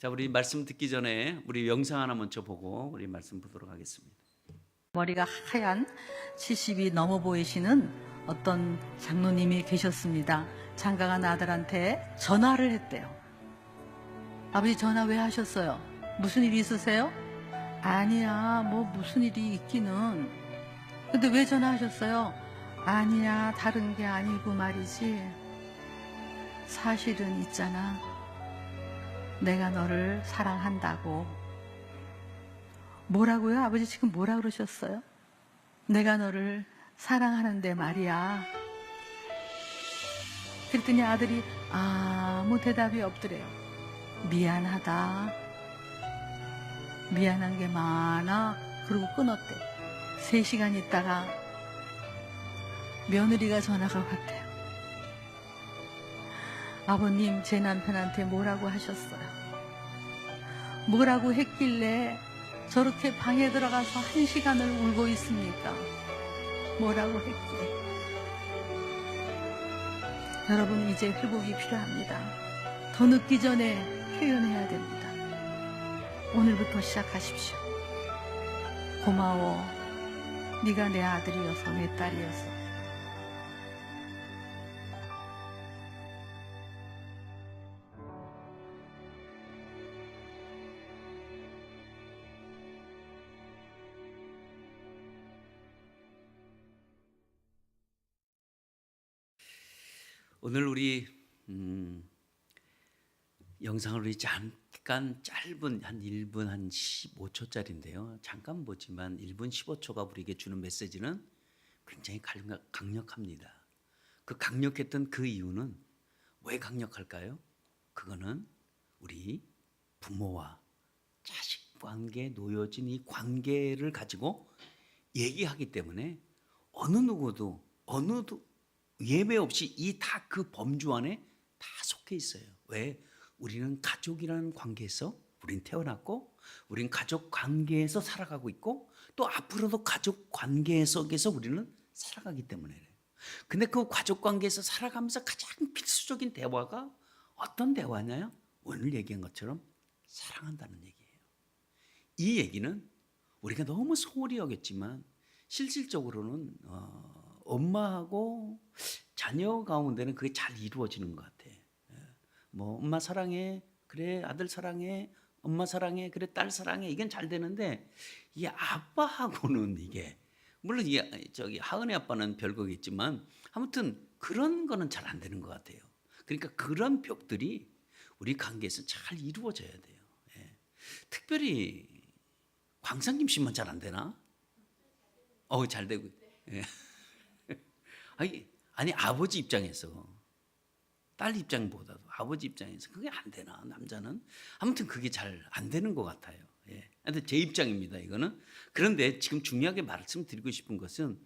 자, 우리 말씀 듣기 전에 우리 영상 하나 먼저 보고 우리 말씀 보도록 하겠습니다. 머리가 하얀 70이 넘어 보이시는 어떤 장로님이 계셨습니다. 장가간 아들한테 전화를 했대요. 아버지 전화 왜 하셨어요? 무슨 일이 있으세요? 아니야, 뭐 무슨 일이 있기는. 근데 왜 전화하셨어요? 아니야, 다른 게 아니고 말이지. 사실은 있잖아. 내가 너를 사랑한다고. 뭐라고요? 아버지 지금 뭐라 그러셨어요? 내가 너를 사랑하는데 말이야. 그랬더니 아들이 아무 대답이 없더래요. 미안하다. 미안한 게 많아. 그러고 끊었대. 3시간 있다가 며느리가 전화가 왔대요. 아버님, 제 남편한테 뭐라고 하셨어요? 뭐라고 했길래 저렇게 방에 들어가서 1시간을 울고 있습니까? 뭐라고 했기에. 여러분, 이제 회복이 필요합니다. 더 늦기 전에 표현해야 됩니다. 오늘부터 시작하십시오. 고마워. 네가 내 아들이어서 내 딸이어서. 오늘 우리 영상을 우리 잠깐 짧은 한 1분 한 15초짜리인데요. 잠깐 보지만 1분 15초가 우리에게 주는 메시지는 굉장히 강력합니다. 그 강력했던 그 이유는 왜 강력할까요? 그거는 우리 부모와 자식 관계에 놓여진 이 관계를 가지고 얘기하기 때문에 어느 누구도 예외 없이 이 다 그 범주 안에 다 속해 있어요. 왜? 우리는 가족이라는 관계에서 우린 태어났고, 우린 가족 관계에서 살아가고 있고, 또 앞으로도 가족 관계 속에서 우리는 살아가기 때문에 그래요. 근데 그 가족 관계에서 살아가면서 가장 필수적인 대화가 어떤 대화냐요? 오늘 얘기한 것처럼 사랑한다는 얘기예요. 이 얘기는 우리가 너무 소홀히 여겼지만 실질적으로는 엄마하고 자녀 가운데는 그게 잘 이루어지는 것 같아. 뭐 엄마 사랑해, 그래 아들 사랑해, 엄마 사랑해, 그래 딸 사랑해, 이건 잘 되는데 이 아빠하고는 이게 물론 저기 하은이 아빠는 별거겠지만 아무튼 그런 거는 잘 안 되는 것 같아요. 그러니까 그런 벽들이 우리 관계에서 잘 이루어져야 돼요. 특별히 광상김 씨만 잘 안 되나? 잘 되고. 예. 아니 아버지 입장에서 딸 입장보다도 아버지 입장에서 그게 안 되나 남자는 아무튼 그게 잘 안 되는 것 같아요. 하여튼 제 입장입니다 이거는. 그런데 지금 중요하게 말씀드리고 싶은 것은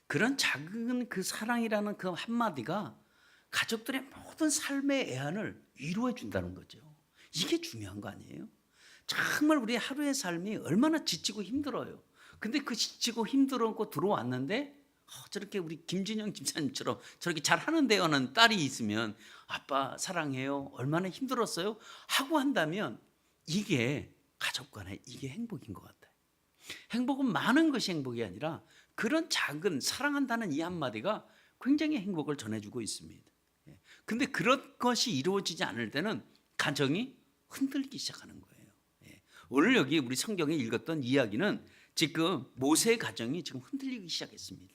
그런 작은 그 사랑이라는 그 한마디가 가족들의 모든 삶의 애환을 위로해 준다는 거죠. 이게 중요한 거 아니에요? 정말 우리 하루의 삶이 얼마나 지치고 힘들어요. 근데 그 지치고 힘들었고 들어왔는데 저렇게 우리 김진영 집사님처럼 저렇게 잘하는데요 하는 딸이 있으면 아빠 사랑해요, 얼마나 힘들었어요 하고 한다면 이게 가족 간에 이게 행복인 것 같아요. 행복은 많은 것이 행복이 아니라 그런 작은 사랑한다는 이 한마디가 굉장히 행복을 전해주고 있습니다. 근데 그런 것이 이루어지지 않을 때는 가정이 흔들리기 시작하는 거예요. 오늘 여기 우리 성경에 읽었던 이야기는 지금 모세의 가정이 지금 흔들리기 시작했습니다.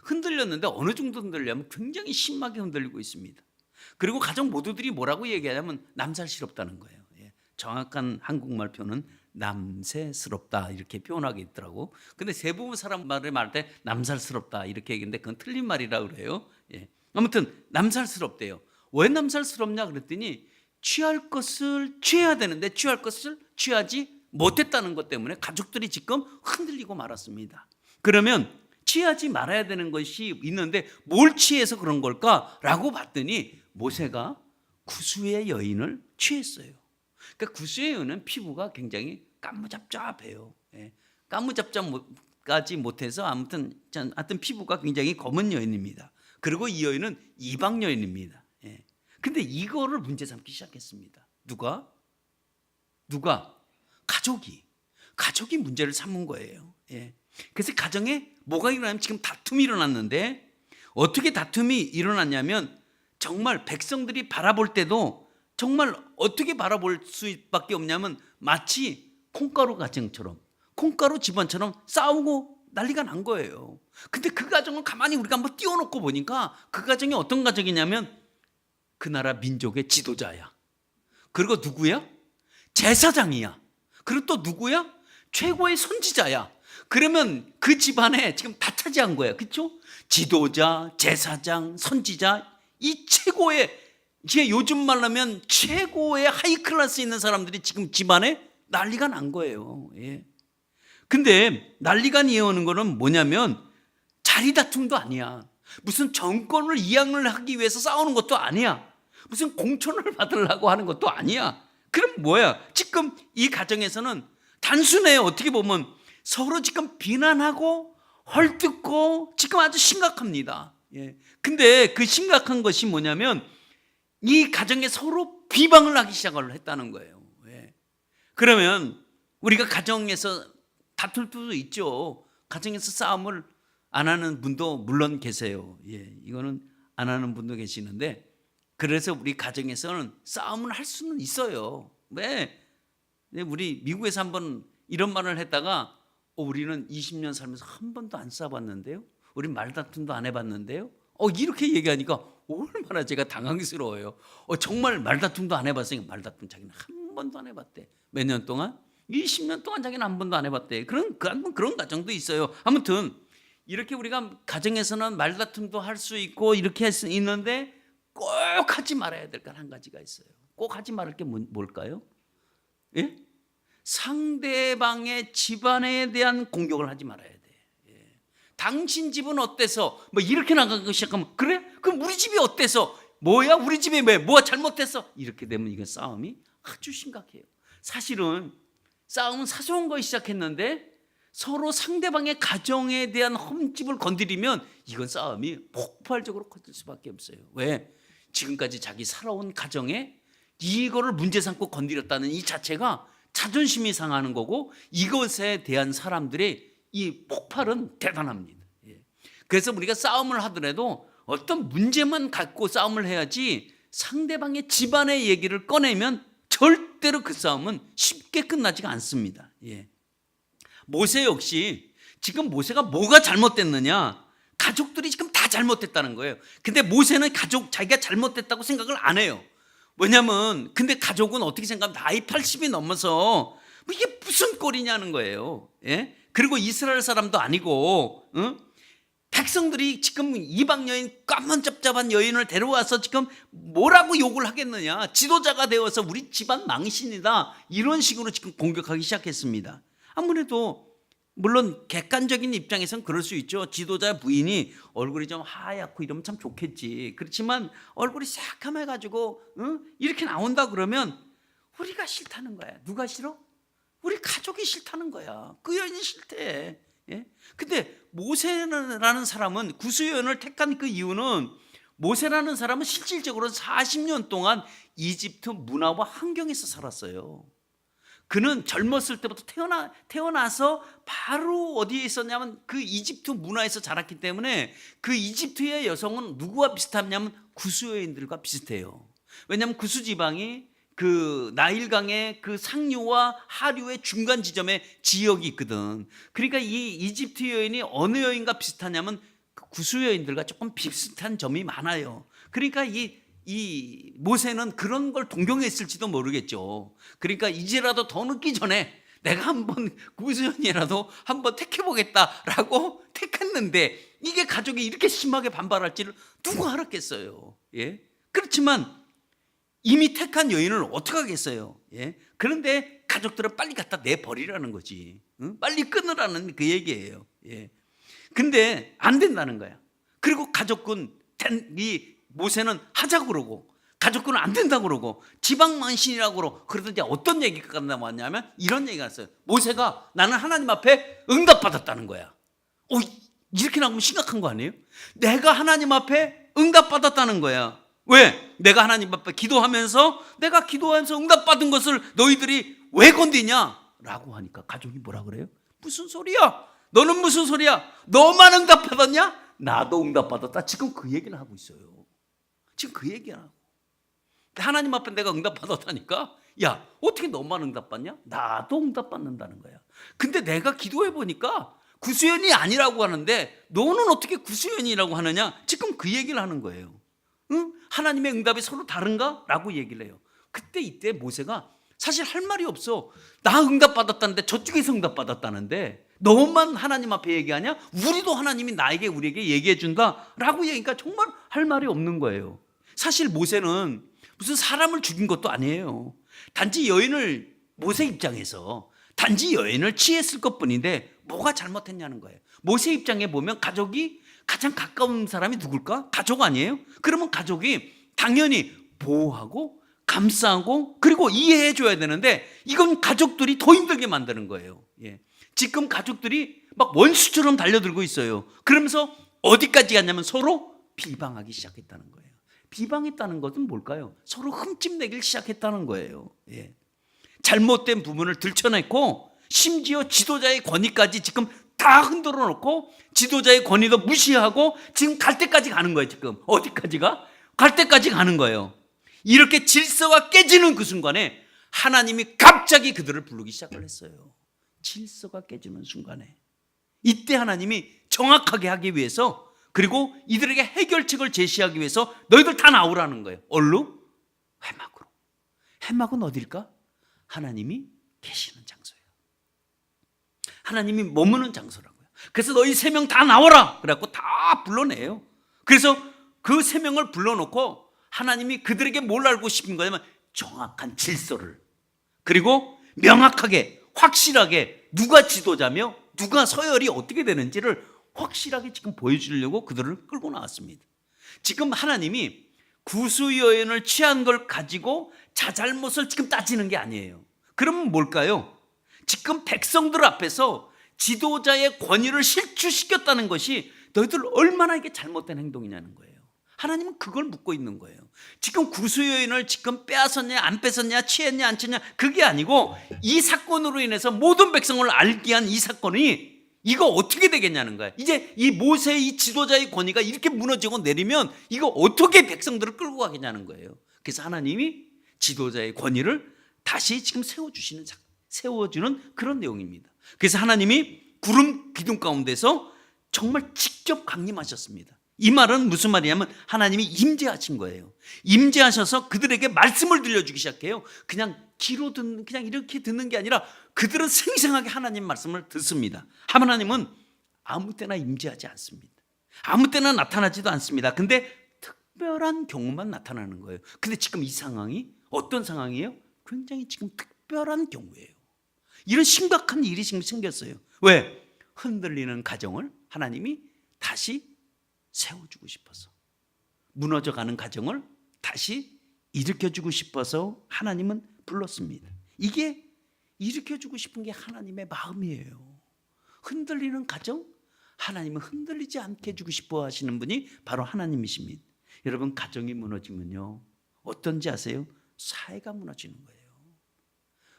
흔들렸는데 어느 정도 흔들려면 굉장히 심하게 흔들리고 있습니다. 그리고 가족 모두들이 뭐라고 얘기하냐면 남살스럽다는 거예요. 정확한 한국말 표현은 남새스럽다 이렇게 표현하게 있더라고. 근데 대부분 사람 말을 말할 때 남살스럽다 이렇게 얘기했는데 그건 틀린 말이라 그래요. 아무튼 남살스럽대요. 왜 남살스럽냐 그랬더니 취할 것을 취해야 되는데 취할 것을 취하지 못했다는 것 때문에 가족들이 지금 흔들리고 말았습니다. 그러면 취하지 말아야 되는 것이 있는데 뭘 취해서 그런 걸까라고 봤더니 모세가 구스의 여인을 취했어요. 그러니까 구스의 여인은 피부가 굉장히 까무잡잡해요. 까무잡잡까지 못해서 아무튼 피부가 굉장히 검은 여인입니다. 그리고 이 여인은 이방 여인입니다. 근데 이거를 문제 삼기 시작했습니다. 누가? 누가? 가족이 문제를 삼은 거예요. 예. 그래서 가정에 뭐가 일어나면 지금 다툼이 일어났는데 어떻게 다툼이 일어났냐면 정말 백성들이 바라볼 때도 정말 어떻게 바라볼 수밖에 없냐면 마치 콩가루 가정처럼 콩가루 집안처럼 싸우고 난리가 난 거예요. 근데 그 가정을 가만히 우리가 한번 띄워놓고 보니까 그 가정이 어떤 가정이냐면 그 나라 민족의 지도자야. 그리고 누구야? 제사장이야. 그리고 또 누구야? 최고의 선지자야. 그러면 그 집안에 지금 다 차지한 거야. 그렇죠? 지도자, 제사장, 선지자, 이 최고의, 이제 요즘 말하면 최고의 하이클래스에 있는 사람들이 지금 집안에 난리가 난 거예요. 예. 근데 난리가 나는 거는 뭐냐면 자리 다툼도 아니야. 무슨 정권을 이양을 하기 위해서 싸우는 것도 아니야. 무슨 공천을 받으려고 하는 것도 아니야. 그럼 뭐야? 지금 이 가정에서는 단순해. 어떻게 보면 서로 지금 비난하고 헐뜯고 지금 아주 심각합니다. 예. 근데 그 심각한 것이 뭐냐면 이 가정에 서로 비방을 하기 시작을 했다는 거예요. 예. 그러면 우리가 가정에서 다툴 수도 있죠. 가정에서 싸움을 안 하는 분도 물론 계세요. 예. 이거는 안 하는 분도 계시는데 그래서 우리 가정에서는 싸움을 할 수는 있어요. 왜? 우리 미국에서 한번 이런 말을 했다가 우리는 20년 살면서 한 번도 안 싸워봤는데요. 우리 말다툼도 안 해봤는데요. 이렇게 얘기하니까 얼마나 제가 당황스러워요. 정말 말다툼도 안 해봤으니까 말다툼 자기는 한 번도 안 해봤대. 몇 년 동안? 20년 동안 자기는 한 번도 안 해봤대. 그런 가정도 있어요. 아무튼 이렇게 우리가 가정에서는 말다툼도 할 수 있고 이렇게 할 수 있는데 꼭 하지 말아야 될 건 한 가지가 있어요. 꼭 하지 말을 게 뭘까요? 예? 상대방의 집안에 대한 공격을 하지 말아야 돼. 예. 당신 집은 어때서? 뭐 이렇게 나가기 시작하면 그래? 그럼 우리 집이 어때서? 뭐야? 우리 집이 왜? 뭐가 잘못됐어? 이렇게 되면 이건 싸움이 아주 심각해요. 사실은 싸움은 사소한 거 시작했는데 서로 상대방의 가정에 대한 흠집을 건드리면 이건 싸움이 폭발적으로 커질 수밖에 없어요. 왜? 지금까지 자기 살아온 가정에 이거를 문제 삼고 건드렸다는 이 자체가 자존심이 상하는 거고 이것에 대한 사람들의 이 폭발은 대단합니다. 예. 그래서 우리가 싸움을 하더라도 어떤 문제만 갖고 싸움을 해야지 상대방의 집안의 얘기를 꺼내면 절대로 그 싸움은 쉽게 끝나지가 않습니다. 예. 모세 역시 지금 모세가 뭐가 잘못됐느냐? 가족들이 지금 다 잘못됐다는 거예요. 근데 모세는 자기가 잘못됐다고 생각을 안 해요. 왜냐면 근데 가족은 어떻게 생각하면 나이 80이 넘어서 뭐 이게 무슨 꼴이냐는 거예요. 예? 그리고 이스라엘 사람도 아니고 백성들이 지금 이방 여인 까만잡잡한 여인을 데려와서 지금 뭐라고 욕을 하겠느냐. 지도자가 되어서 우리 집안 망신이다. 이런 식으로 지금 공격하기 시작했습니다. 아무래도 물론 객관적인 입장에서는 그럴 수 있죠. 지도자 부인이 얼굴이 좀 하얗고 이러면 참 좋겠지. 그렇지만 얼굴이 새카매가지고 이렇게 나온다 그러면 우리가 싫다는 거야. 누가 싫어? 우리 가족이 싫다는 거야. 그 여인이 싫대. 예? 근데 모세라는 사람은 구수여인을 택한 그 이유는 모세라는 사람은 실질적으로 40년 동안 이집트 문화와 환경에서 살았어요. 그는 젊었을 때부터 태어나서 바로 어디에 있었냐면 그 이집트 문화에서 자랐기 때문에 그 이집트의 여성은 누구와 비슷하냐면 구수 여인들과 비슷해요. 왜냐하면 구수 지방이 그 나일강의 그 상류와 하류의 중간 지점에 지역이 있거든. 그러니까 이 이집트 여인이 어느 여인과 비슷하냐면 그 구수 여인들과 조금 비슷한 점이 많아요. 그러니까 이 모세는 그런 걸 동경했을지도 모르겠죠. 그러니까 이제라도 더 늦기 전에 내가 한번 구수연이라도 한번 택해보겠다라고 택했는데 이게 가족이 이렇게 심하게 반발할지를 누가 알았겠어요. 예? 그렇지만 이미 택한 여인을 어떻게 하겠어요. 예? 그런데 가족들은 빨리 갖다 내버리라는 거지. 응? 빨리 끊으라는 그 얘기예요. 예. 근데 안 된다는 거야. 그리고 가족은 이 모세는 하자고 그러고 가족군은 안 된다고 그러고 지방만신이라고 그러고 그러던지 어떤 얘기가 나왔냐면 이런 얘기가 났어요. 모세가 나는 하나님 앞에 응답받았다는 거야. 이렇게 나오면 심각한 거 아니에요? 내가 하나님 앞에 응답받았다는 거야. 왜? 내가 하나님 앞에 기도하면서 응답받은 것을 너희들이 왜 건드냐? 라고 하니까 가족이 뭐라 그래요? 무슨 소리야? 너는 무슨 소리야? 너만 응답받았냐? 나도 응답받았다. 지금 그 얘기를 하고 있어요. 지금 그 얘기를 하고. 하나님 앞에 내가 응답받았다니까? 야, 어떻게 너만 응답받냐? 나도 응답받는다는 거야. 근데 내가 기도해 보니까 구수연이 아니라고 하는데 너는 어떻게 구수연이라고 하느냐? 지금 그 얘기를 하는 거예요. 응? 하나님의 응답이 서로 다른가? 라고 얘기를 해요. 그때 이때 모세가 사실 할 말이 없어. 나 응답받았다는데 저쪽에서 응답받았다는데 너만 하나님 앞에 얘기하냐? 우리도 하나님이 우리에게 얘기해 준다 라고 얘기하니까 정말 할 말이 없는 거예요. 사실 모세는 무슨 사람을 죽인 것도 아니에요. 단지 여인을, 모세 입장에서 단지 여인을 취했을 것뿐인데 뭐가 잘못했냐는 거예요. 모세 입장에 보면 가족이 가장 가까운 사람이 누굴까? 가족 아니에요? 그러면 가족이 당연히 보호하고 감싸고 그리고 이해해 줘야 되는데 이건 가족들이 더 힘들게 만드는 거예요. 예. 지금 가족들이 막 원수처럼 달려들고 있어요. 그러면서 어디까지 갔냐면 서로 비방하기 시작했다는 거예요. 비방했다는 것은 뭘까요? 서로 흠집내기 시작했다는 거예요. 예. 잘못된 부분을 들춰냈고 심지어 지도자의 권위까지 지금 다 흔들어 놓고 지도자의 권위도 무시하고 지금 갈 때까지 가는 거예요. 지금 어디까지가? 갈 때까지 가는 거예요. 이렇게 질서가 깨지는 그 순간에 하나님이 갑자기 그들을 부르기 시작을 했어요. 질서가 깨지는 순간에 이때 하나님이 정확하게 하기 위해서 그리고 이들에게 해결책을 제시하기 위해서 너희들 다 나오라는 거예요. 어디로? 회막으로. 회막은 어딜까? 하나님이 계시는 장소예요. 하나님이 머무는 장소라고요. 그래서 너희 3명 다 나오라 그래갖고 다 불러내요. 그래서 그 3명을 불러놓고 하나님이 그들에게 뭘 알고 싶은 거냐면 정확한 질서를 그리고 명확하게 확실하게 누가 지도자며 누가 서열이 어떻게 되는지를 확실하게 지금 보여주려고 그들을 끌고 나왔습니다. 지금 하나님이 구수 여인을 취한 걸 가지고 자잘못을 지금 따지는 게 아니에요. 그러면 뭘까요? 지금 백성들 앞에서 지도자의 권위를 실추시켰다는 것이 너희들 얼마나 이게 잘못된 행동이냐는 거예요. 하나님은 그걸 묻고 있는 거예요. 지금 구수 여인을 지금 빼앗았냐 안 뺏었냐 취했냐 안 취했냐 그게 아니고 이 사건으로 인해서 모든 백성을 알게 한 이 사건이 이거 어떻게 되겠냐는 거야. 이제 이 모세의 이 지도자의 권위가 이렇게 무너지고 내리면 이거 어떻게 백성들을 끌고 가겠냐는 거예요. 그래서 하나님이 지도자의 권위를 다시 지금 세워주는 그런 내용입니다. 그래서 하나님이 구름 기둥 가운데서 정말 직접 강림하셨습니다. 이 말은 무슨 말이냐면 하나님이 임재하신 거예요. 임재하셔서 그들에게 말씀을 들려주기 시작해요. 그냥 그냥 이렇게 듣는 게 아니라 그들은 생생하게 하나님 말씀을 듣습니다. 하나님은 아무 때나 임재하지 않습니다. 아무 때나 나타나지도 않습니다. 근데 특별한 경우만 나타나는 거예요. 근데 지금 이 상황이 어떤 상황이에요? 굉장히 지금 특별한 경우예요. 이런 심각한 일이 지금 생겼어요. 왜? 흔들리는 가정을 하나님이 다시 세워주고 싶어서, 무너져가는 가정을 다시 일으켜주고 싶어서 하나님은 불렀습니다. 이게 일으켜주고 싶은 게 하나님의 마음이에요. 흔들리는 가정, 하나님은 흔들리지 않게 해주고 싶어 하시는 분이 바로 하나님이십니다. 여러분, 가정이 무너지면요 어떤지 아세요? 사회가 무너지는 거예요.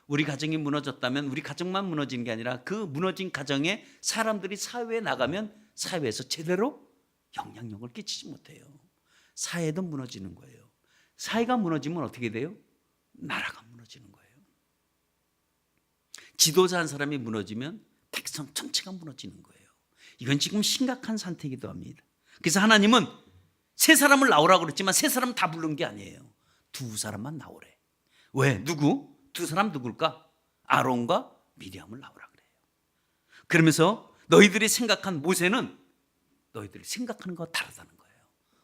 우리 가정이 무너졌다면 우리 가정만 무너지는 게 아니라 그 무너진 가정에 사람들이 사회에 나가면 사회에서 제대로 영향력을 끼치지 못해요. 사회도 무너지는 거예요. 사회가 무너지면 어떻게 돼요? 나라가 무너지는 거예요. 지도자 한 사람이 무너지면 백성 전체가 무너지는 거예요. 이건 지금 심각한 상태이기도 합니다. 그래서 하나님은 3사람을 나오라고 그랬지만 3사람 다 부른 게 아니에요. 2사람만 나오래. 왜? 누구? 2사람 누굴까? 아론과 미리암을 나오라 그래요. 그러면서 너희들이 생각한 모세는 너희들이 생각하는 것과 다르다는 거예요.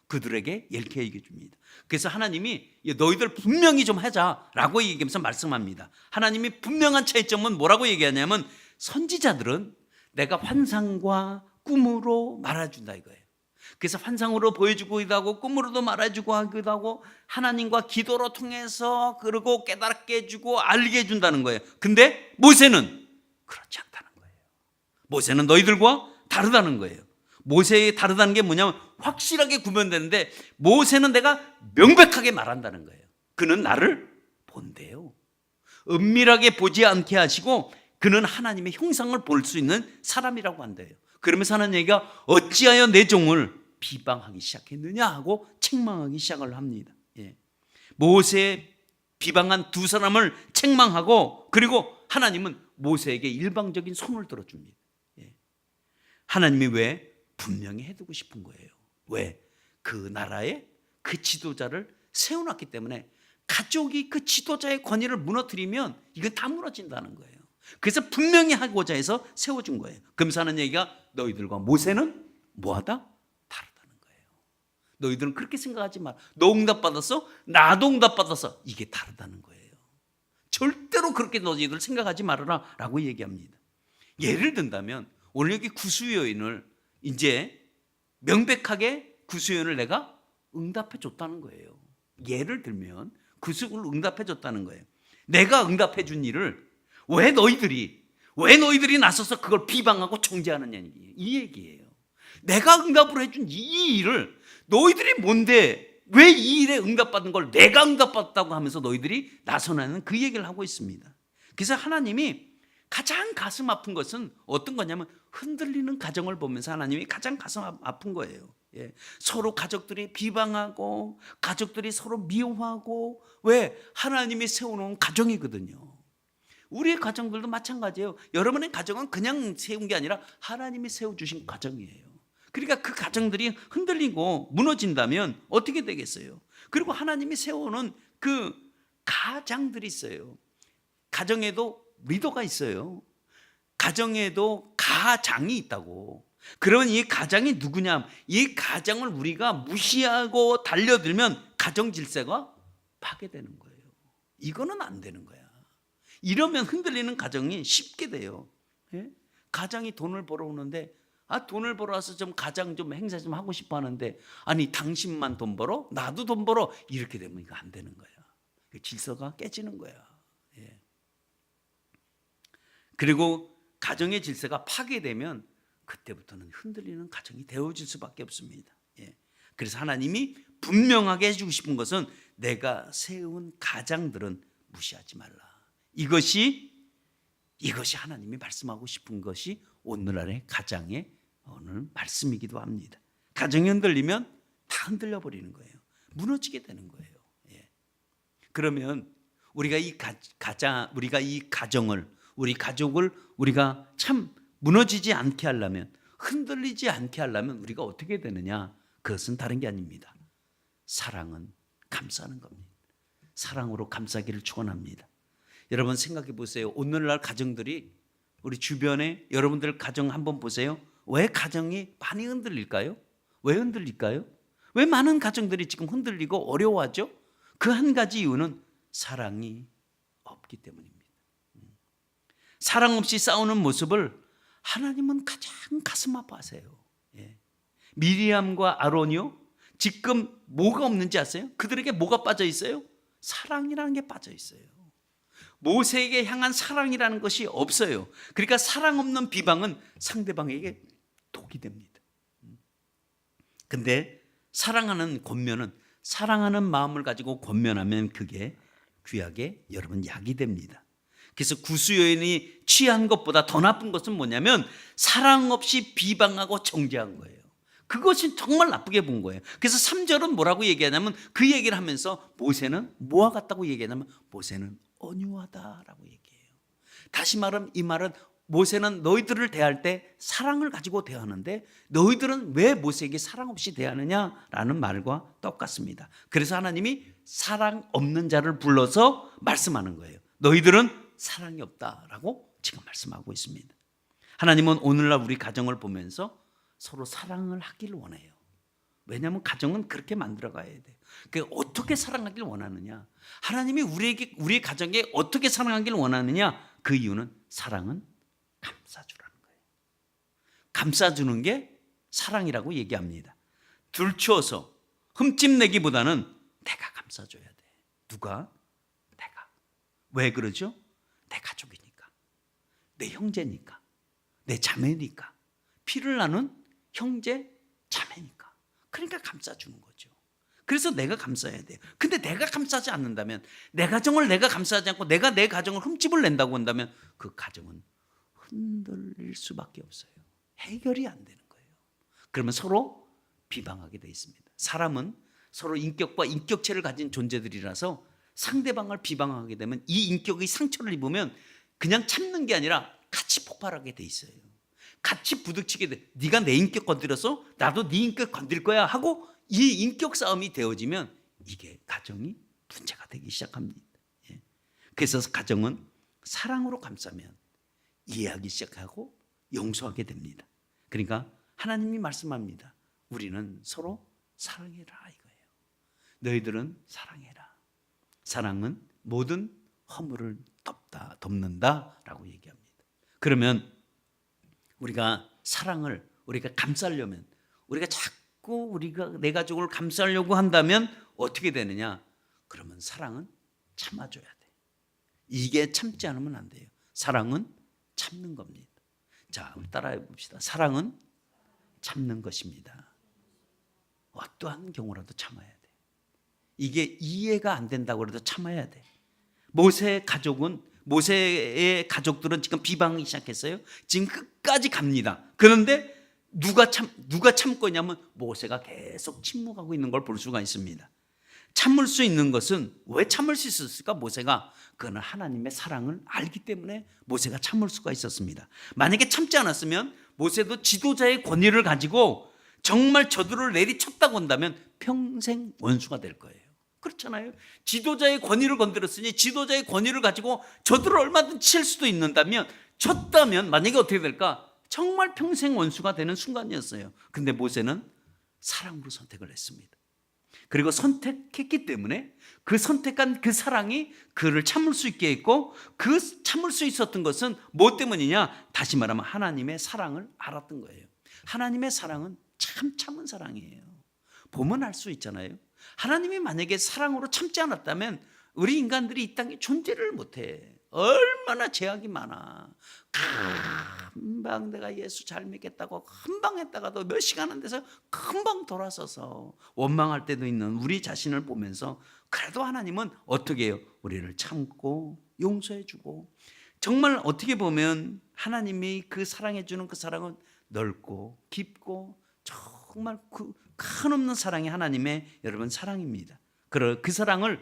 그들에게 이렇게 얘기해 줍니다. 그래서 하나님이 너희들 분명히 좀 하자라고 얘기하면서 말씀합니다. 하나님이 분명한 차이점은 뭐라고 얘기하냐면 선지자들은 내가 환상과 꿈으로 말해준다 이거예요. 그래서 환상으로 보여주기도 하고 꿈으로도 말해주고 하기도 하고 하나님과 기도로 통해서 그러고 깨닫게 해주고 알게 해준다는 거예요. 근데 모세는 그렇지 않다는 거예요. 모세는 너희들과 다르다는 거예요. 모세의 다르다는 게 뭐냐면 확실하게 구분되는데 모세는 내가 명백하게 말한다는 거예요. 그는 나를 본대요. 은밀하게 보지 않게 하시고 그는 하나님의 형상을 볼 수 있는 사람이라고 한대요. 그러면서 하는 얘기가 어찌하여 내 종을 비방하기 시작했느냐 하고 책망하기 시작을 합니다. 예. 모세 비방한 두 사람을 책망하고 그리고 하나님은 모세에게 일방적인 손을 들어줍니다. 예. 하나님이 왜? 분명히 해두고 싶은 거예요. 왜? 그 나라에 그 지도자를 세워놨기 때문에 가족이 그 지도자의 권위를 무너뜨리면 이건 다 무너진다는 거예요. 그래서 분명히 하고자 해서 세워준 거예요. 그러면서 하는 얘기가 너희들과 모세는 뭐하다? 다르다는 거예요. 너희들은 그렇게 생각하지 마. 너 응답받았어? 나도 응답받았어. 이게 다르다는 거예요. 절대로 그렇게 너희들 생각하지 말아라 라고 얘기합니다. 예를 든다면 오늘 여기 구수요인을 이제 명백하게 구수요인을 내가 응답해 줬다는 거예요. 예를 들면 구수를 응답해 줬다는 거예요. 내가 응답해 준 일을 왜 너희들이 나서서 그걸 비방하고 정죄하느냐 이 얘기예요. 내가 응답을 해준 이 일을 너희들이 뭔데 왜 이 일에 응답받은 걸 내가 응답받았다고 하면서 너희들이 나서나는 그 얘기를 하고 있습니다. 그래서 하나님이 가장 가슴 아픈 것은 어떤 거냐면 흔들리는 가정을 보면서 하나님이 가장 가슴 아픈 거예요. 예. 서로 가족들이 비방하고 가족들이 서로 미워하고 왜? 하나님이 세워놓은 가정이거든요. 우리의 가정들도 마찬가지예요. 여러분의 가정은 그냥 세운 게 아니라 하나님이 세워주신 가정이에요. 그러니까 그 가정들이 흔들리고 무너진다면 어떻게 되겠어요? 그리고 하나님이 세워놓은 그 가장들이 있어요. 가정에도 리더가 있어요. 가정에도 가장이 있다고. 그러면 이 가장이 누구냐? 이 가장을 우리가 무시하고 달려들면 가정 질서가 파괴되는 거예요. 이거는 안 되는 거야. 이러면 흔들리는 가정이 쉽게 돼요. 예? 가장이 돈을 벌어오는데 돈을 벌어와서 좀 가장 좀 행사 좀 하고 싶어 하는데 아니 당신만 돈 벌어? 나도 돈 벌어? 이렇게 되면 이거 안 되는 거야. 질서가 깨지는 거야. 예. 그리고 가정의 질서가 파괴되면 그때부터는 흔들리는 가정이 되어질 수밖에 없습니다. 예. 그래서 하나님이 분명하게 해주고 싶은 것은 내가 세운 가장들은 무시하지 말라. 이것이 하나님이 말씀하고 싶은 것이 오늘날의 가장의 오늘 말씀이기도 합니다. 가정이 흔들리면 다 흔들려 버리는 거예요. 무너지게 되는 거예요. 예. 그러면 우리가 이 가정을 우리 가족을 우리가 참 무너지지 않게 하려면 흔들리지 않게 하려면 우리가 어떻게 되느냐? 그것은 다른 게 아닙니다. 사랑은 감싸는 겁니다. 사랑으로 감싸기를 축원합니다. 여러분 생각해 보세요. 오늘날 가정들이 우리 주변에 여러분들 가정 한번 보세요. 왜 가정이 많이 흔들릴까요? 왜 흔들릴까요? 왜 많은 가정들이 지금 흔들리고 어려워하죠? 그 한 가지 이유는 사랑이 없기 때문입니다. 사랑 없이 싸우는 모습을 하나님은 가장 가슴 아파하세요. 예. 미리암과 아론이요. 지금 뭐가 없는지 아세요? 그들에게 뭐가 빠져 있어요? 사랑이라는 게 빠져 있어요. 모세에게 향한 사랑이라는 것이 없어요. 그러니까 사랑 없는 비방은 상대방에게 독이 됩니다. 근데 사랑하는 권면은 사랑하는 마음을 가지고 권면하면 그게 귀하게 여러분 약이 됩니다. 그래서 구수여인이 취한 것보다 더 나쁜 것은 뭐냐면 사랑 없이 비방하고 정죄한 거예요. 그것이 정말 나쁘게 본 거예요. 그래서 3절은 뭐라고 얘기하냐면 그 얘기를 하면서 모세는 뭐와 같다고 얘기하냐면 모세는 온유하다라고 얘기해요. 다시 말하면 이 말은 모세는 너희들을 대할 때 사랑을 가지고 대하는데 너희들은 왜 모세에게 사랑 없이 대하느냐라는 말과 똑같습니다. 그래서 하나님이 사랑 없는 자를 불러서 말씀하는 거예요. 너희들은 사랑이 없다라고 지금 말씀하고 있습니다. 하나님은 오늘날 우리 가정을 보면서 서로 사랑을 하기를 원해요. 왜냐하면 가정은 그렇게 만들어 가야 돼요. 어떻게 사랑하길 원하느냐? 하나님이 우리 가정에 어떻게 사랑하길 원하느냐? 그 이유는 사랑은 감싸주라는 거예요. 감싸주는 게 사랑이라고 얘기합니다. 들추어서 흠집내기보다는 내가 감싸줘야 돼. 누가? 내가. 왜 그러죠? 내 가족이니까, 내 형제니까, 내 자매니까, 피를 나눈 형제, 자매니까. 그러니까 감싸주는 거죠. 그래서 내가 감싸야 돼요. 근데 내가 감싸지 않는다면, 내 가정을 내가 감싸지 않고 내가 내 가정을 흠집을 낸다고 한다면 그 가정은 흔들릴 수밖에 없어요. 해결이 안 되는 거예요. 그러면 서로 비방하게 돼 있습니다. 사람은 서로 인격과 인격체를 가진 존재들이라서 상대방을 비방하게 되면 이 인격의 상처를 입으면 그냥 참는 게 아니라 같이 폭발하게 돼 있어요. 같이 부딪히게 돼. 네가 내 인격 건드려서 나도 네 인격 건들 거야 하고 이 인격 싸움이 되어지면 이게 가정이 문제가 되기 시작합니다. 예. 그래서 가정은 사랑으로 감싸면 이해하기 시작하고 용서하게 됩니다. 그러니까 하나님이 말씀합니다. 우리는 서로 사랑해라 이거예요. 너희들은 사랑해라. 사랑은 모든 허물을 덮는다라고 얘기합니다. 그러면 우리가 사랑을 우리가 감싸려면, 우리가 자꾸 우리가 내 가족을 감싸려고 한다면 어떻게 되느냐? 그러면 사랑은 참아줘야 돼. 이게 참지 않으면 안 돼요. 사랑은 참는 겁니다. 자, 우리 따라해 봅시다. 사랑은 참는 것입니다. 어떠한 경우라도 참아야 돼. 이게 이해가 안 된다고 해도 참아야 돼. 모세의 가족들은 지금 비방하기 시작했어요. 지금 끝까지 갑니다. 그런데 누가 참고 있냐면 모세가 계속 침묵하고 있는 걸 볼 수가 있습니다. 참을 수 있는 것은 왜 참을 수 있었을까? 모세가 그는 하나님의 사랑을 알기 때문에 모세가 참을 수가 있었습니다. 만약에 참지 않았으면 모세도 지도자의 권위를 가지고 정말 저들을 내리쳤다고 한다면 평생 원수가 될 거예요. 그렇잖아요. 지도자의 권위를 건드렸으니 지도자의 권위를 가지고 저들을 얼마든지 칠 수도 있는다면, 쳤다면 만약에 어떻게 될까? 정말 평생 원수가 되는 순간이었어요. 근데 모세는 사랑으로 선택을 했습니다. 그리고 선택했기 때문에 그 선택한 그 사랑이 그를 참을 수 있게 했고, 그 참을 수 있었던 것은 뭐 때문이냐? 다시 말하면 하나님의 사랑을 알았던 거예요. 하나님의 사랑은 참 참은 사랑이에요. 보면 알 수 있잖아요. 하나님이 만약에 사랑으로 참지 않았다면 우리 인간들이 이 땅에 존재를 못해. 얼마나 죄악이 많아. 금방 내가 예수 잘 믿겠다고 금방 했다가도 몇 시간 안 돼서 금방 돌아서서 원망할 때도 있는 우리 자신을 보면서, 그래도 하나님은 어떻게 해요? 우리를 참고 용서해 주고, 정말 어떻게 보면 하나님이 그 사랑해 주는 그 사랑은 넓고 깊고 정말 그 한없는 사랑이 하나님의 여러분 사랑입니다. 그 사랑을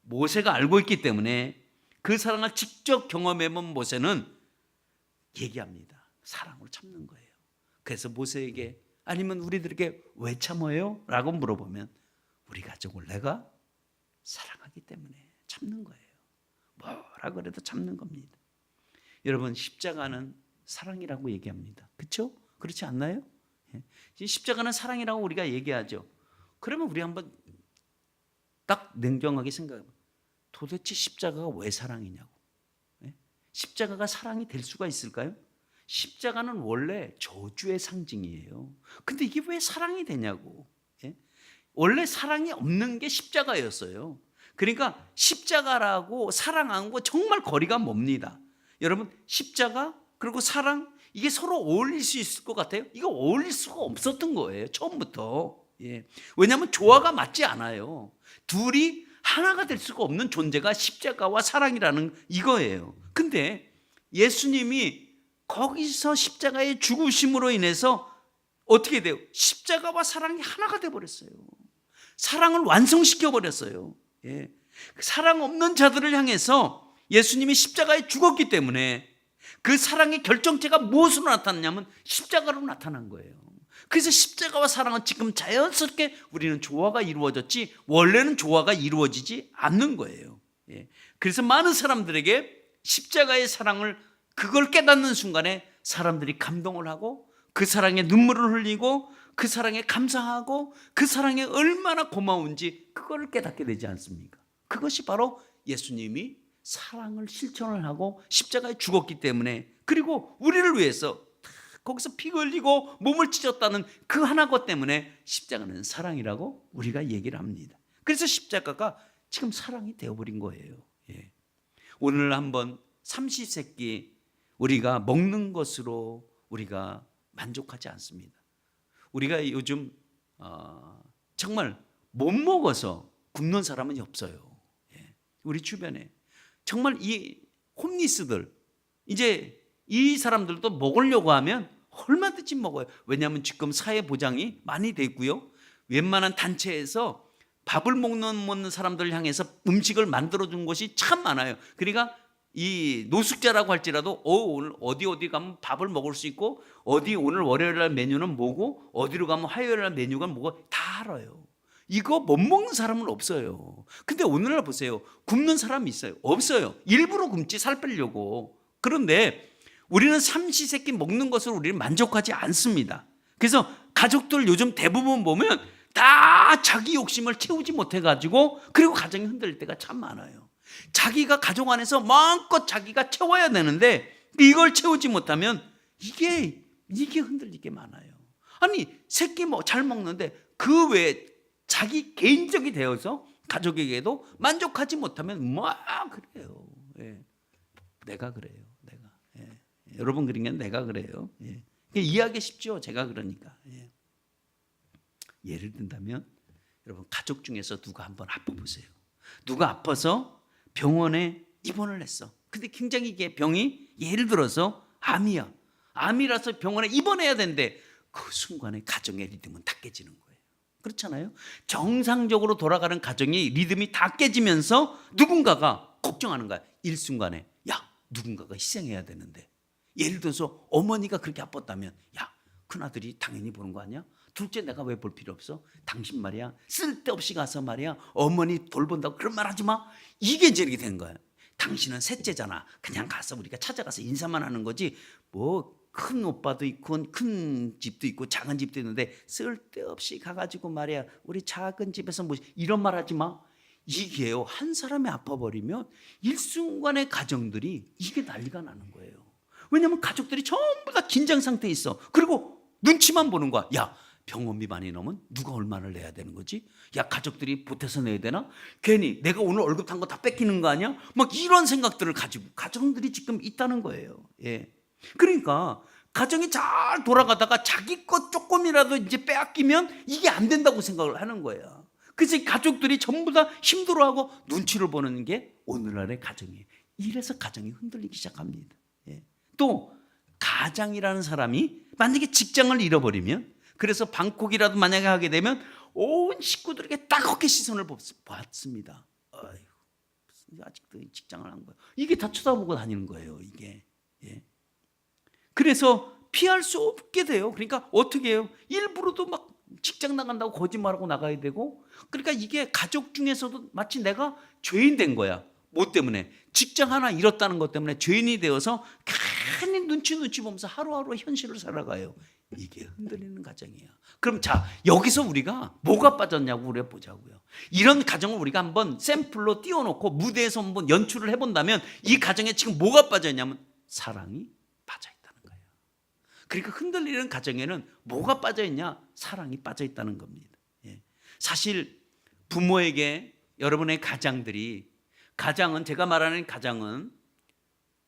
모세가 알고 있기 때문에 그 사랑을 직접 경험해본 모세는 얘기합니다. 사랑으로 참는 거예요. 그래서 모세에게, 아니면 우리들에게 왜 참아요? 라고 물어보면 우리 가족을 내가 사랑하기 때문에 참는 거예요. 뭐라 그래도 참는 겁니다. 여러분, 십자가는 사랑이라고 얘기합니다. 그렇죠? 그렇지 않나요? 십자가는 사랑이라고 우리가 얘기하죠. 그러면 우리 한번 딱 냉정하게 생각해봐. 도대체 십자가가 왜 사랑이냐고. 십자가가 사랑이 될 수가 있을까요? 십자가는 원래 저주의 상징이에요. 근데 이게 왜 사랑이 되냐고. 원래 사랑이 없는 게 십자가였어요. 그러니까 십자가라고 사랑하고 정말 거리가 멉니다. 여러분, 십자가 그리고 사랑, 이게 서로 어울릴 수 있을 것 같아요? 이거 어울릴 수가 없었던 거예요, 처음부터. 왜냐하면 조화가 맞지 않아요. 둘이 하나가 될 수가 없는 존재가 십자가와 사랑이라는 이거예요. 근데 예수님이 거기서 십자가의 죽으심으로 인해서 어떻게 돼요? 십자가와 사랑이 하나가 돼버렸어요. 사랑을 완성시켜 버렸어요. 사랑 없는 자들을 향해서 예수님이 십자가에 죽었기 때문에 그 사랑의 결정체가 무엇으로 나타났냐면 십자가로 나타난 거예요. 그래서 십자가와 사랑은 지금 자연스럽게 우리는 조화가 이루어졌지, 원래는 조화가 이루어지지 않는 거예요. 그래서 많은 사람들에게 십자가의 사랑을, 그걸 깨닫는 순간에 사람들이 감동을 하고 그 사랑에 눈물을 흘리고 그 사랑에 감사하고 그 사랑에 얼마나 고마운지 그거를 깨닫게 되지 않습니까? 그것이 바로 예수님이 사랑을 실천을 하고 십자가에 죽었기 때문에, 그리고 우리를 위해서 거기서 피 흘리고 몸을 찢었다는 그 하나 것 때문에 십자가는 사랑이라고 우리가 얘기를 합니다. 그래서 십자가가 지금 사랑이 되어버린 거예요. 오늘 한번 삼시세끼 우리가 먹는 것으로 우리가 만족하지 않습니다. 우리가 요즘 정말 못 먹어서 굶는 사람은 없어요. 예. 우리 주변에 정말 이 홈리스들, 이제 이 사람들도 먹으려고 하면 얼마든지 먹어요. 왜냐하면 지금 사회 보장이 많이 돼 있고요. 웬만한 단체에서 밥을 먹는 사람들을 향해서 음식을 만들어준 곳이 참 많아요. 그러니까 이 노숙자라고 할지라도 오늘 어디 가면 밥을 먹을 수 있고, 어디 오늘 월요일 날 메뉴는 뭐고, 어디로 가면 화요일 날 메뉴가 뭐고 다 알아요. 이거 못 먹는 사람은 없어요. 근데 오늘날 보세요. 굶는 사람이 있어요? 없어요. 일부러 굶지, 살 빼려고. 그런데 우리는 삼시세끼 먹는 것을 우리는 만족하지 않습니다. 그래서 가족들 요즘 대부분 보면 다 자기 욕심을 채우지 못해가지고, 그리고 가정이 흔들릴 때가 참 많아요. 자기가 가족 안에서 마음껏 자기가 채워야 되는데 이걸 채우지 못하면 이게 흔들리게 많아요. 아니, 새끼 잘 먹는데 그 외에 자기 개인적이 되어서 가족에게도 만족하지 못하면 그래요. 예. 내가 그래요. 예. 여러분 그러니까 내가 그래요. 예. 이해하기 쉽죠. 제가 그러니까. 예. 예를 든다면 여러분, 가족 중에서 누가 한번 아파 보세요. 누가 아파서 병원에 입원을 했어. 근데 굉장히 이게 병이 예를 들어서 암이야. 암이라서 병원에 입원해야 되는데 그 순간에 가정의 리듬은 다 깨지는 거예요. 그렇잖아요. 정상적으로 돌아가는 가정의 리듬이 다 깨지면서 누군가가 걱정하는 거야. 일순간에 누군가가 희생해야 되는데, 예를 들어서 어머니가 그렇게 아팠다면 큰아들이 당연히 보는 거 아니야? 둘째 내가 왜 볼 필요 없어? 당신 말이야 쓸데없이 가서 말이야 어머니 돌본다고 그런 말 하지 마. 이게 이제 이렇게 된 거야. 당신은 셋째잖아. 그냥 가서 우리가 찾아가서 인사만 하는 거지. 뭐 큰 오빠도 있고 큰 집도 있고 작은 집도 있는데 쓸데없이 가가지고 말이야 우리 작은 집에서 뭐 이런 말 하지 마. 이게요, 한 사람이 아파버리면 일순간의 가정들이 이게 난리가 나는 거예요. 왜냐하면 가족들이 전부 다 긴장 상태에 있어. 그리고 눈치만 보는 거야. 병원비 많이 넣으면 누가 얼마를 내야 되는 거지? 가족들이 보태서 내야 되나? 괜히 내가 오늘 월급 탄 거 다 뺏기는 거 아니야? 막 이런 생각들을 가지고 가정들이 지금 있다는 거예요. 예. 그러니까 가정이 잘 돌아가다가 자기 것 조금이라도 이제 빼앗기면 이게 안 된다고 생각을 하는 거예요. 그래서 가족들이 전부 다 힘들어하고 눈치를 보는 게 오늘날의 가정이에요. 이래서 가정이 흔들리기 시작합니다. 예. 또 가장이라는 사람이 만약에 직장을 잃어버리면, 그래서 방콕이라도 만약에 하게 되면 온 식구들에게 따갑게 시선을 받습니다. 아직도 직장을 한 거예요. 이게 다 쳐다보고 다니는 거예요. 이게. 예. 그래서 피할 수 없게 돼요. 그러니까 어떻게 해요? 일부러도 막 직장 나간다고 거짓말하고 나가야 되고, 그러니까 이게 가족 중에서도 마치 내가 죄인 된 거야. 뭐 때문에? 직장 하나 잃었다는 것 때문에 죄인이 되어서 괜히 눈치 보면서 하루하루 현실을 살아가요. 이게 흔들리는 가정이에요. 그럼 여기서 우리가 뭐가 빠졌냐고 우리가 보자고요. 이런 가정을 우리가 한번 샘플로 띄워놓고 무대에서 한번 연출을 해본다면 이 가정에 지금 뭐가 빠졌냐면 사랑이 빠져있다는 거예요. 그러니까 흔들리는 가정에는 뭐가 빠져있냐? 사랑이 빠져있다는 겁니다. 예. 사실 부모에게 여러분의 가장은 제가 말하는 가장은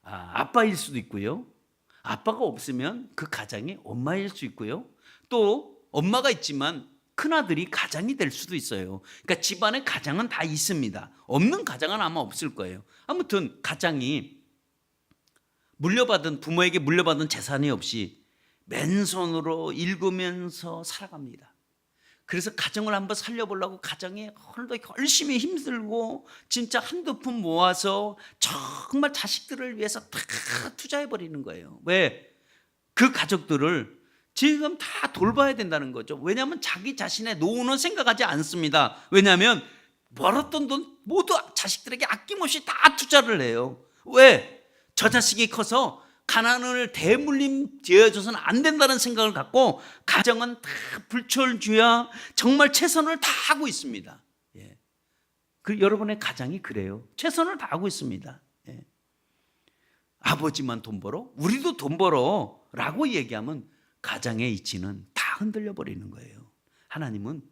아빠일 수도 있고요. 아빠가 없으면 그 가장이 엄마일 수 있고요. 또 엄마가 있지만 큰아들이 가장이 될 수도 있어요. 그러니까 집안에 가장은 다 있습니다. 없는 가장은 아마 없을 거예요. 아무튼 가장이 부모에게 물려받은 재산이 없이 맨손으로 일구면서 살아갑니다. 그래서 가정을 한번 살려보려고 가정에 열심히 힘들고 진짜 한두 푼 모아서 정말 자식들을 위해서 다 투자해버리는 거예요. 왜? 그 가족들을 지금 다 돌봐야 된다는 거죠. 왜냐하면 자기 자신의 노후는 생각하지 않습니다. 왜냐하면 벌었던 돈 모두 자식들에게 아낌없이 다 투자를 해요. 왜? 저 자식이 커서 가난을 대물림 지어줘서는 안 된다는 생각을 갖고 가정은 다 불철주야 정말 최선을 다하고 있습니다. 예. 여러분의 가정이 그래요. 최선을 다하고 있습니다. 예. 아버지만 돈 벌어? 우리도 돈 벌어 라고 얘기하면 가정의 이치는 다 흔들려 버리는 거예요. 하나님은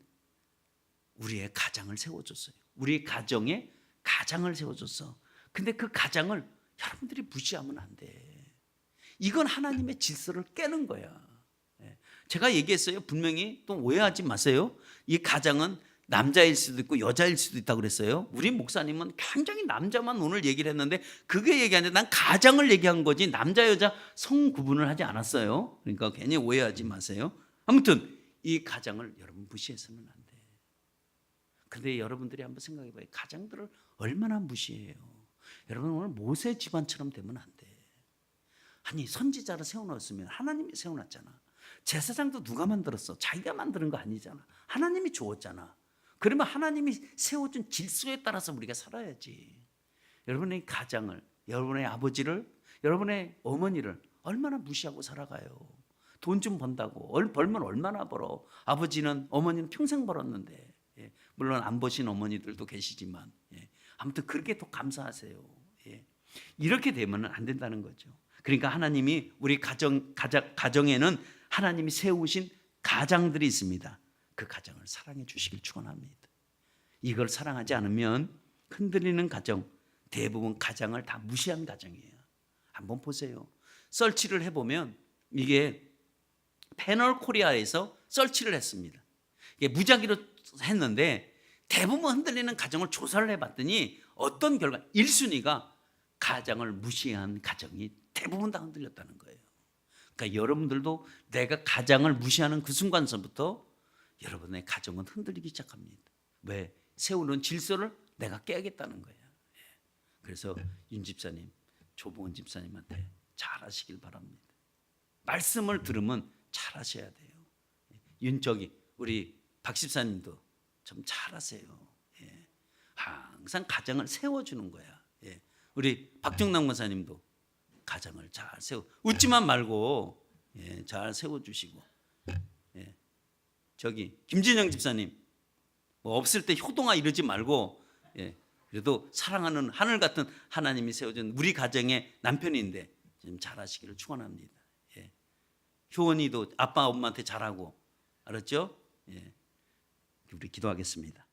우리의 가정을 세워줬어요. 우리의 가정에 가장을 세워줬어. 근데 그 가장을 여러분들이 무시하면 안 돼. 이건 하나님의 질서를 깨는 거야. 제가 얘기했어요. 분명히 또 오해하지 마세요. 이 가장은 남자일 수도 있고 여자일 수도 있다고 그랬어요. 우리 목사님은 굉장히 남자만 오늘 얘기를 했는데 그게 얘기하는데 난 가장을 얘기한 거지 남자 여자 성 구분을 하지 않았어요. 그러니까 괜히 오해하지 마세요. 아무튼 이 가장을 여러분 무시해서는 안 돼. 근데 여러분들이 한번 생각해 봐요. 가장들을 얼마나 무시해요. 여러분 오늘 모세 집안처럼 되면 안 돼. 아니 선지자를 세워놓았으면 하나님이 세워놨잖아. 제사장도 누가 만들었어? 자기가 만드는 거 아니잖아. 하나님이 주었잖아. 그러면 하나님이 세워준 질서에 따라서 우리가 살아야지. 여러분의 가장을, 여러분의 아버지를, 여러분의 어머니를 얼마나 무시하고 살아가요. 돈 좀 번다고. 벌면 얼마나 벌어. 아버지는 어머니는 평생 벌었는데. 예. 물론 안 버신 어머니들도 계시지만 아무튼 그렇게 더 감사하세요. 예. 이렇게 되면 안 된다는 거죠. 그러니까 하나님이 우리 가정에는 하나님이 세우신 가장들이 있습니다. 그 가정을 사랑해 주시길 축원합니다. 이걸 사랑하지 않으면 흔들리는 가정, 대부분 가장을 다 무시한 가정이에요. 한번 보세요. 설치를 해보면 이게 패널 코리아에서 설치를 했습니다. 이게 무작위로 했는데 대부분 흔들리는 가정을 조사를 해봤더니 어떤 결과 1순위가 가장을 무시한 가정이 대부분 다 흔들렸다는 거예요. 그러니까 여러분들도 내가 가장을 무시하는 그 순간서부터 여러분의 가정은 흔들리기 시작합니다. 왜? 세우는 질서를 내가 깨야겠다는 거예요. 그래서 윤 집사님, 조봉원 집사님한테 잘하시길 바랍니다. 말씀을 들으면 잘하셔야 돼요. 우리 박 집사님도 좀 잘하세요. 항상 가정을 세워주는 거야. 우리 박정남 권사님도 가정을 잘 웃지만 말고 잘 세워주시고, 저기 김진영 집사님 뭐 없을 때 효동아 이러지 말고, 그래도 사랑하는 하늘 같은 하나님이 세워준 우리 가정의 남편인데 좀 잘하시기를 축원합니다. 효원이도 아빠 엄마한테 잘하고, 알았죠? 우리 기도하겠습니다.